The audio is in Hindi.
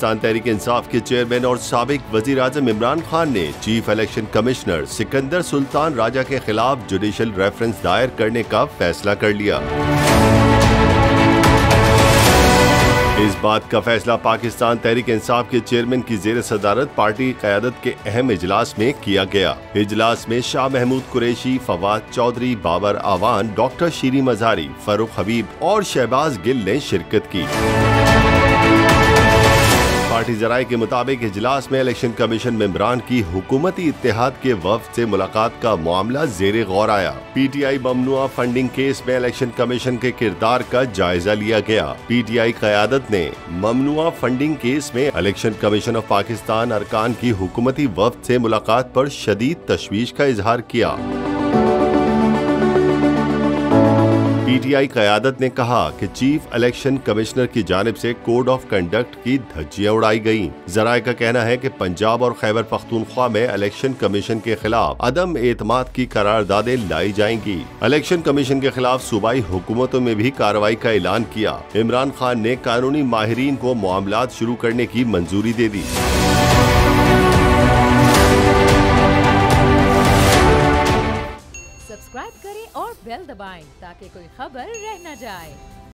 पाकिस्तान तहरीक इंसाफ के चेयरमैन और साबिक वजीर आजम इमरान खान ने chief election commissioner Sikandar Sultan Raja के खिलाफ जुडिशल रेफरेंस दायर करने का फैसला कर लिया। इस बात का फैसला पाकिस्तान तहरीक इंसाफ के चेयरमैन की जेर सदारत पार्टी क़यादत के अहम इजलास में किया गया। इजलास में शाह महमूद कुरैशी, फवाद चौधरी, बाबर आवान, डॉक्टर शीरी मज़ारी, फरूख हबीब और शहबाज गिल ने शिरकत की। पार्टी जराये के मुताबिक इजलास में इलेक्शन कमीशन मेंबरान की हुकूमती इत्तेहाद के वफ्द से मुलाकात का मामला जेरे गौर आया। PTI ममनुआ फंडिंग केस में इलेक्शन कमीशन के किरदार का जायजा लिया गया। PTI क़यादत ने ममनुआ फंडिंग केस में इलेक्शन कमीशन ऑफ पाकिस्तान अरकान की हुकूमती वफ्द से मुलाकात पर शदीद तशवीश का इजहार किया। PTI क़यादत ने कहा कि चीफ इलेक्शन कमिश्नर की जानिब से कोड ऑफ कंडक्ट की धज्जियां उड़ाई गईं। जराये का कहना है कि पंजाब और खैबर पख्तूनख्वा में इलेक्शन कमीशन के खिलाफ अदम एतमाद की करारदादें लाई जाएंगी। इलेक्शन कमीशन के खिलाफ सूबाई हुकूमतों में भी कार्रवाई का ऐलान किया। इमरान खान ने कानूनी माहिरीन को मामलात शुरू करने की मंजूरी दे दी। सब्सक्राइब करें और बेल दबाएं ताकि कोई खबर रह न जाए।